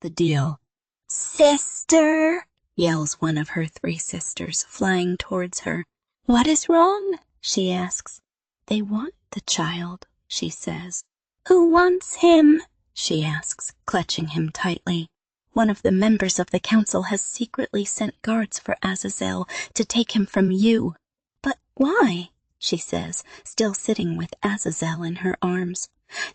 the deal. "Sister!" yells one of her 3 sisters, flying towards her. "What is wrong?" she asks. "They want the child," she says. "Who wants him?" she asks, clutching him tightly. "One of the members of the council has secretly sent guards for Azazel to take him from you." "But why?" she says, still sitting with Azazel in her arms.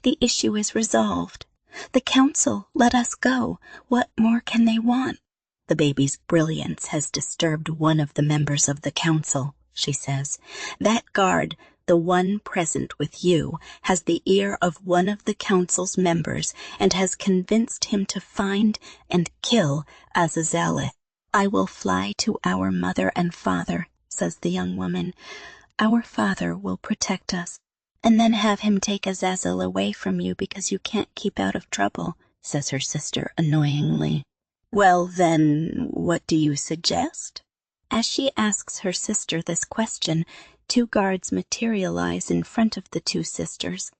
"The issue is resolved. The council let us go. What more can they want?" "The baby's brilliance has disturbed one of the members of the council," she says. "That guard, the one present with you, has the ear of one of the council's members and has convinced him to find and kill Azazel. I will fly to our mother and father," says the young woman. "Our father will protect us, and then have him take Azazel away from you because you can't keep out of trouble," says her sister annoyingly. "Well, then, what do you suggest?" As she asks her sister this question, 2 guards materialize in front of the 2 sisters.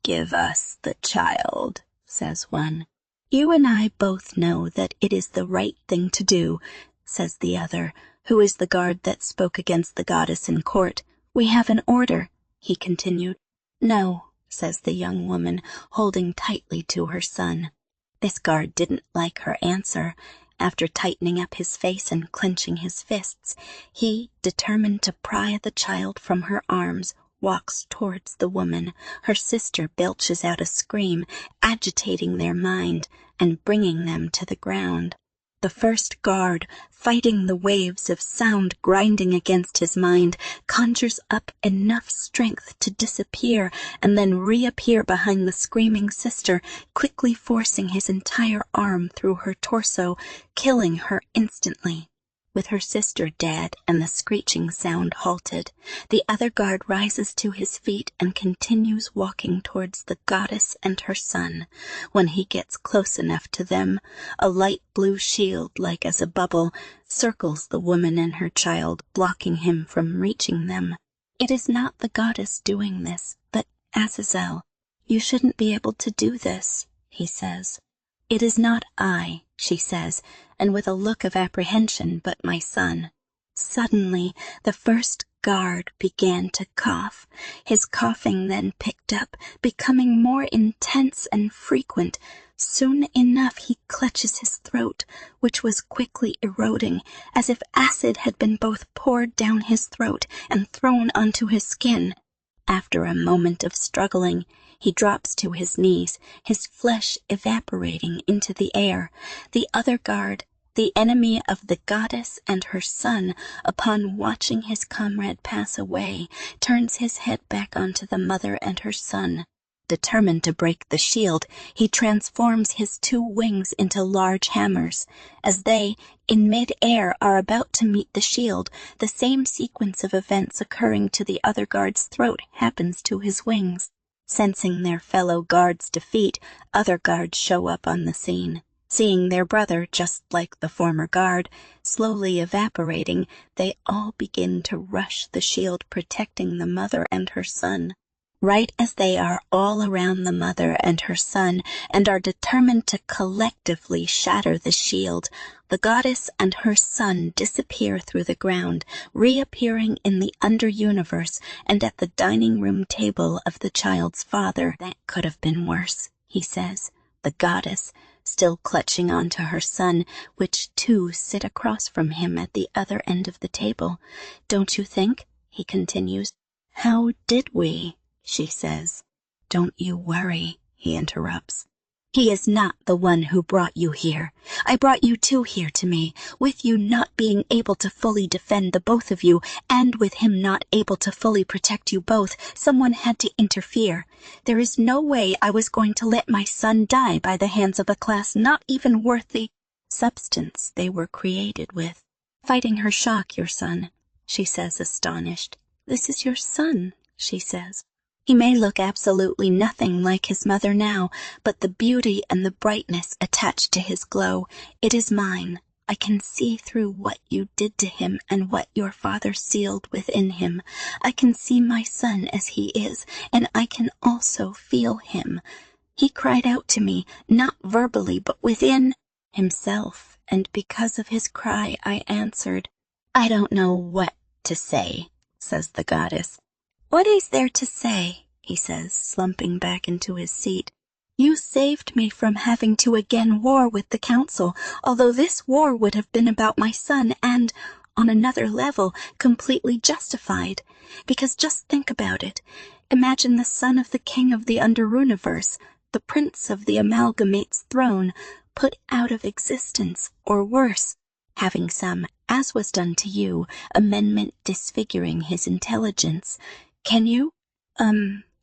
"Give us the child," says one. "You and I both know that it is the right thing to do," says the other, who is the guard that spoke against the goddess in court. "We have an order," he continued. "No," says the young woman, holding tightly to her son. This guard didn't like her answer. After tightening up his face and clenching his fists, he, determined to pry the child from her arms, walks towards the woman. Her sister belches out a scream, agitating their mind and bringing them to the ground. The first guard, fighting the waves of sound grinding against his mind, conjures up enough strength to disappear and then reappear behind the screaming sister, quickly forcing his entire arm through her torso, killing her instantly. With her sister dead and the screeching sound halted, the other guard rises to his feet and continues walking towards the goddess and her son. When he gets close enough to them, a light blue shield, like as a bubble, circles the woman and her child, blocking him from reaching them. "It is not the goddess doing this, but Azazel. You shouldn't be able to do this," he says. "It is not I," she says, and with a look of apprehension, "but my son." Suddenly, the first guard began to cough. His coughing then picked up, becoming more intense and frequent. Soon enough he clutches his throat, which was quickly eroding, as if acid had been both poured down his throat and thrown onto his skin. After a moment of struggling, he drops to his knees, his flesh evaporating into the air. The other guard, the enemy of the goddess and her son, upon watching his comrade pass away, turns his head back onto the mother and her son. Determined to break the shield, he transforms his 2 wings into large hammers. As they, in mid-air, are about to meet the shield, the same sequence of events occurring to the other guard's throat happens to his wings. Sensing their fellow guard's defeat, other guards show up on the scene. Seeing their brother, just like the former guard, slowly evaporating, they all begin to rush the shield protecting the mother and her son. Right as they are all around the mother and her son and are determined to collectively shatter the shield, the goddess and her son disappear through the ground, reappearing in the under-universe and at the dining room table of the child's father. "That could have been worse," he says. The goddess, still clutching onto her son, which 2 sit across from him at the other end of the table. "Don't you think?" he continues. "How did we?" she says. "Don't you worry," he interrupts. "He is not the one who brought you here. I brought you 2 here to me, with you not being able to fully defend the both of you, and with him not able to fully protect you both, someone had to interfere. There is no way I was going to let my son die by the hands of a class not even worth the substance they were created with." "Fighting her shock, your son," she says, astonished. "This is your son," she says. "He may look absolutely nothing like his mother now, but the beauty and the brightness attached to his glow, it is mine. I can see through what you did to him and what your father sealed within him. I can see my son as he is, and I can also feel him. He cried out to me, not verbally, but within." himself, and because of his cry I answered. I don't know what to say, says the goddess. What is there to say? He says, slumping back into his seat. You saved me from having to again war with the council, although this war would have been about my son and, on another level, completely justified. Because just think about it. Imagine the son of the king of the Underuniverse, the prince of the Amalgamate's throne, put out of existence, or worse, having some, as was done to you, amendment disfiguring his intelligence. Can you?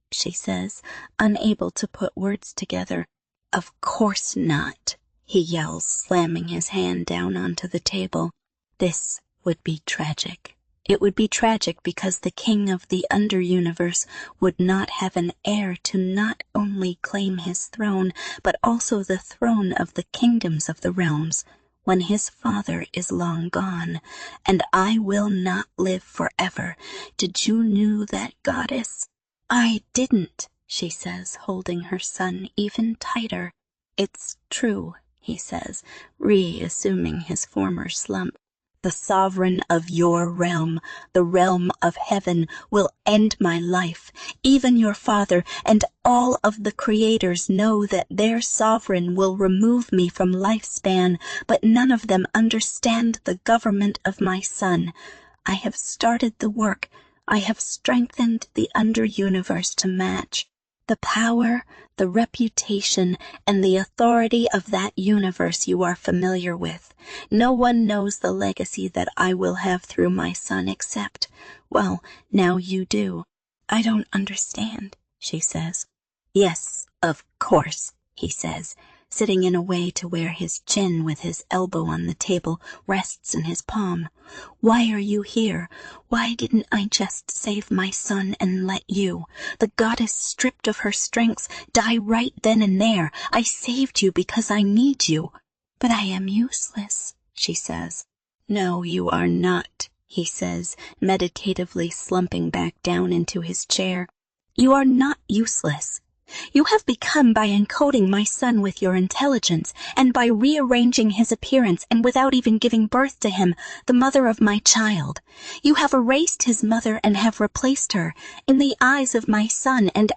She says, unable to put words together. Of course not, he yells, slamming his hand down onto the table. This would be tragic. It would be tragic because the king of the Underuniverse would not have an heir to not only claim his throne, but also the throne of the kingdoms of the realms, when his father is long gone, and I will not live forever. Did you know that, goddess? I didn't, she says, holding her son even tighter. It's true, he says, reassuming his former slump. The sovereign of your realm, the realm of heaven, will end my life. Even your father and all of the creators know that their sovereign will remove me from lifespan, but none of them understand the government of my son. I have started the work. I have strengthened the Underuniverse to match. The power, the reputation, and the authority of that universe you are familiar with. No one knows the legacy that I will have through my son except, well, now you do. I don't understand, she says. Yes, of course, he says, sitting in a way to where his chin with his elbow on the table rests in his palm. Why are you here? Why didn't I just save my son and let you, the goddess stripped of her strengths, die right then and there? I saved you because I need you. But I am useless, she says. No, you are not, he says, meditatively slumping back down into his chair. You are not useless. You have become by encoding my son with your intelligence, and by rearranging his appearance and without even giving birth to him, the mother of my child. You have erased his mother and have replaced her. In the eyes of my son and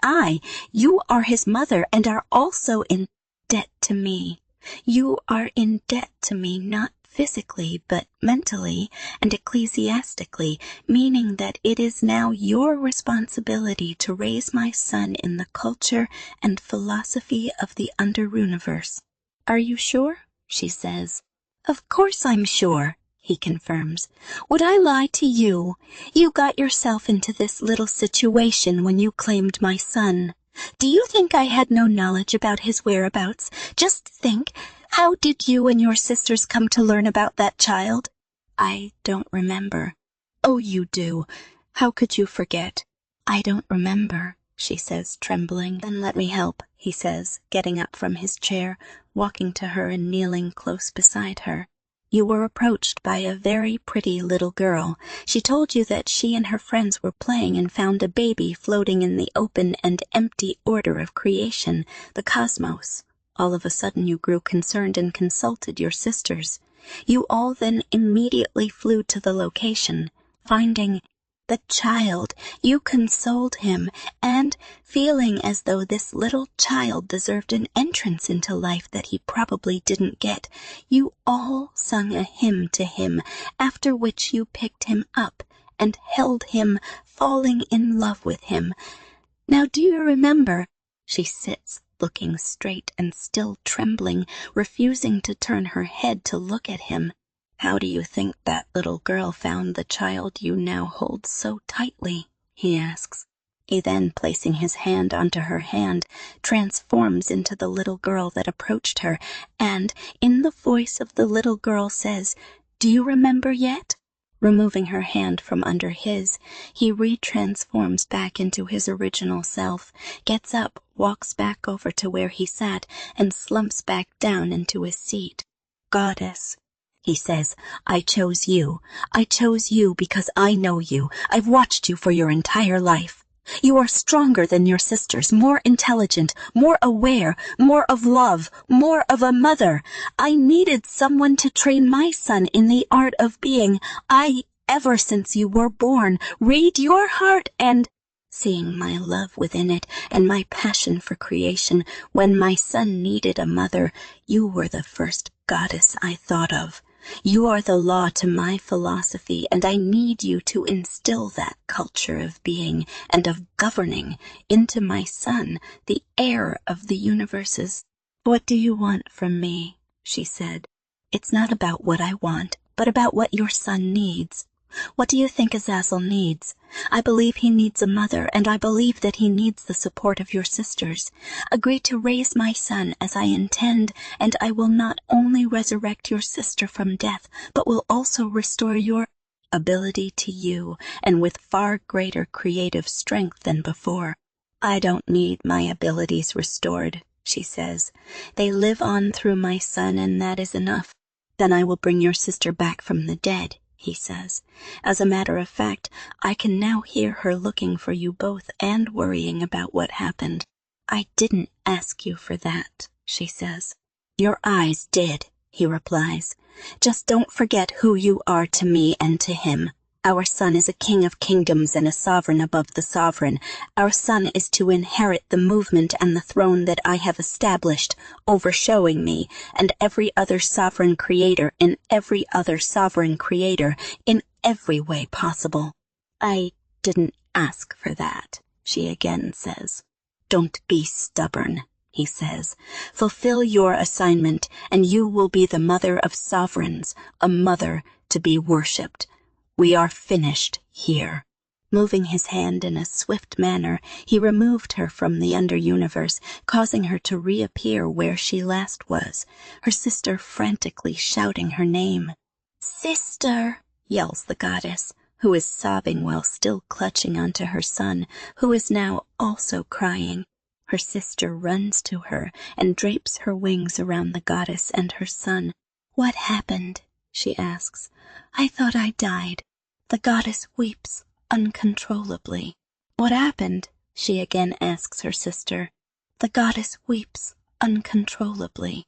you are his mother and are also in debt to me. You are in debt to me not physically, but mentally and ecclesiastically, meaning that it is now your responsibility to raise my son in the culture and philosophy of the Underuniverse. Are you sure? She says. Of course I'm sure, he confirms. Would I lie to you? You got yourself into this little situation when you claimed my son. Do you think I had no knowledge about his whereabouts? Just think, how did you and your sisters come to learn about that child? I don't remember. Oh, you do. How could you forget? I don't remember, she says, trembling. Then let me help, he says, getting up from his chair, walking to her and kneeling close beside her. You were approached by a very pretty little girl. She told you that she and her friends were playing and found a baby floating in the open and empty order of creation, the cosmos. All of a sudden you grew concerned and consulted your sisters. You all then immediately flew to the location, finding the child. You consoled him, and, feeling as though this little child deserved an entrance into life that he probably didn't get, you all sung a hymn to him, after which you picked him up and held him, falling in love with him. Now do you remember? She sits, looking straight and still trembling, refusing to turn her head to look at him. How do you think that little girl found the child you now hold so tightly? He asks. He then, placing his hand onto her hand, transforms into the little girl that approached her, and, in the voice of the little girl, says, Do you remember yet? Removing her hand from under his, he retransforms back into his original self, gets up, walks back over to where he sat, and slumps back down into his seat. Goddess, he says, I chose you. I chose you because I know you. I've watched you for your entire life. You are stronger than your sisters, more intelligent, more aware, more of love, more of a mother. I needed someone to train my son in the art of being. Ever since you were born, read your heart and... Seeing my love within it and my passion for creation, when my son needed a mother, you were the first goddess I thought of. You are the law to my philosophy, and I need you to instill that culture of being and of governing into my son, the heir of the universes. What do you want from me? She said. It's not about what I want, but about what your son needs. What do you think Azazel needs? I believe he needs a mother, and I believe that he needs the support of your sisters. Agree to raise my son as I intend, and I will not only resurrect your sister from death, but will also restore your ability to you, and with far greater creative strength than before. I don't need my abilities restored, she says. They live on through my son, and that is enough. Then I will bring your sister back from the dead, he says. As a matter of fact, I can now hear her looking for you both and worrying about what happened. I didn't ask you for that, she says. Your eyes did, he replies. Just don't forget who you are to me and to him. Our son is a king of kingdoms and a sovereign above the sovereign. Our son is to inherit the movement and the throne that I have established, overshowing me and every other sovereign creator in every other sovereign creator in every way possible. I didn't ask for that, she again says. Don't be stubborn, he says. Fulfill your assignment, and you will be the mother of sovereigns, a mother to be worshipped. We are finished here. Moving his hand in a swift manner, he removed her from the under-universe, causing her to reappear where she last was, her sister frantically shouting her name. Sister, yells the goddess, who is sobbing while still clutching onto her son, who is now also crying. Her sister runs to her and drapes her wings around the goddess and her son. What happened? She asks. I thought I died. The goddess weeps uncontrollably. What happened? She again asks her sister. The goddess weeps uncontrollably.